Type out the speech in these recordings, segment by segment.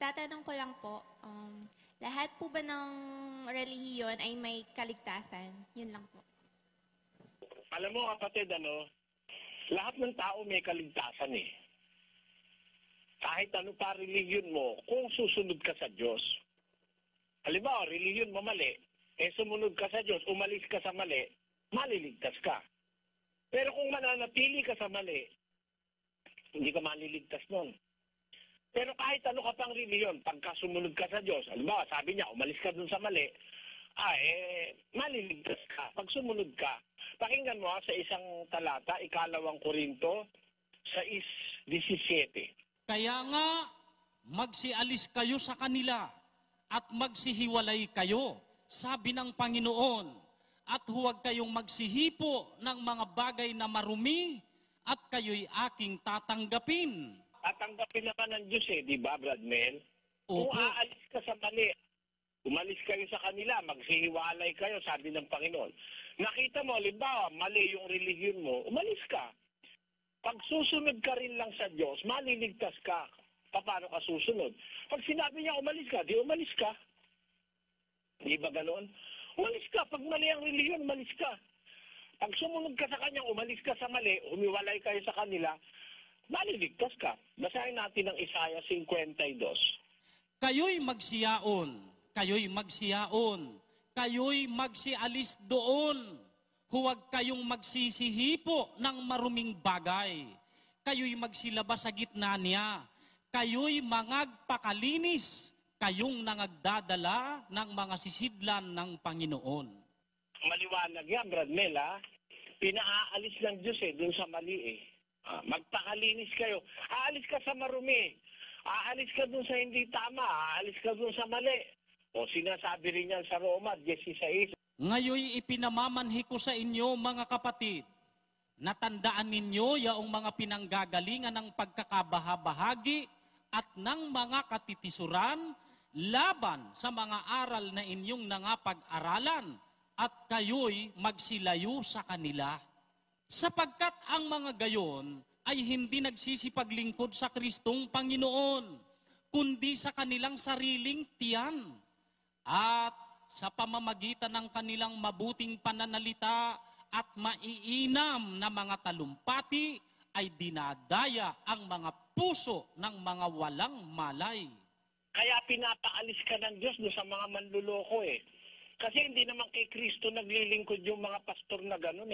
Itatanong ko lang po, lahat po ba ng relihiyon ay may kaligtasan? Yun lang po. Alam mo kapatid, lahat ng tao may kaligtasan eh. Kahit ano pa relihiyon mo, kung susunod ka sa Diyos. Halimbawa, relihiyon mo mali, sumunod ka sa Diyos, umalis ka sa mali, maliligtas ka. Pero kung mananatili ka sa mali, hindi ka maliligtas nun. Pero kahit ano ka pang relihiyon, pagka sumunod ka sa Diyos, halimbawa, sabi niya, umalis ka dun sa mali, maliligtas ka. Pag sumunod ka, pakinggan mo sa isang talata, 2 Korinto 6:17. Kaya nga, magsialis kayo sa kanila at magsihiwalay kayo, sabi ng Panginoon, at huwag kayong magsihipo ng mga bagay na marumi at kayo'y aking tatanggapin. Tatanggapin naman ng Diyos di ba, Brad Mel? Opo. Kung aalis ka sa mali, umalis kayo sa kanila, magsihiwalay kayo, sabi ng Panginoon. Nakita mo, halimbawa, mali yung relihiyon mo, umalis ka. Pag susunod ka rin lang sa Diyos, maliligtas ka. Paano ka susunod? Pag sinabi niya umalis ka, di umalis ka. Di ba ganoon? Umalis ka. Pag mali ang relihiyon, umalis ka. Pag sumunod ka sa kanya, umalis ka sa mali, humiwalay kayo sa kanila, maliligtas ka. Basahin natin ang Isaiah 52. Kayo'y magsiyaon, kayo'y magsiyaon, kayo'y magsialis doon. Huwag kayong magsisihipo ng maruming bagay. Kayo'y magsilabas sa gitna niya. Kayo'y mangagpakalinis. Kayong nangagdadala ng mga sisidlan ng Panginoon. Maliwanag yan, Brad Mel, Pinaalis ng Diyos dun sa mali Magpakalinis kayo. Aalis ka sa marumi. Aalis ka dun sa hindi tama. Aalis ka dun sa mali. O sinasabi rin yan sa Roma 16. Ngayoy ipinamamanhi ko sa inyo, mga kapatid, natandaan ninyo yaong mga pinanggagalingan ng pagkakabahabahagi at ng mga katitisuran laban sa mga aral na inyong nangapag-aralan at kayo'y magsilayo sa kanila. Sapagkat ang mga gayon ay hindi nagsisipaglingkod sa Kristong Panginoon, kundi sa kanilang sariling tiyan. At sa pamamagitan ng kanilang mabuting pananalita at maiinam na mga talumpati, ay dinadaya ang mga puso ng mga walang malay. Kaya pinapaalis ka ng Diyos doon sa mga manluloko Kasi hindi naman kay Kristo naglilingkod yung mga pastor na gano'n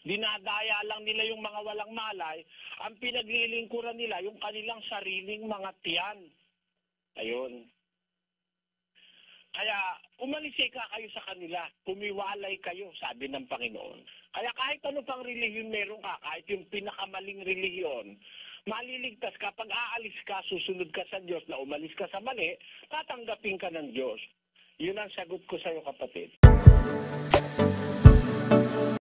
Dinadaya lang nila yung mga walang malay. Ang pinaglilingkuran nila yung kanilang sariling mga tiyan. Ayun. Kaya umalis ka kayo sa kanila, kumiwalay kayo, sabi ng Panginoon. Kaya kahit ano pang relihiyon meron ka, kahit yung pinakamaling relihiyon, maliligtas ka. Pag aalis ka, susunod ka sa Diyos na umalis ka sa mali, tatanggapin ka ng Diyos. Yun ang sagot ko sa iyo, kapatid.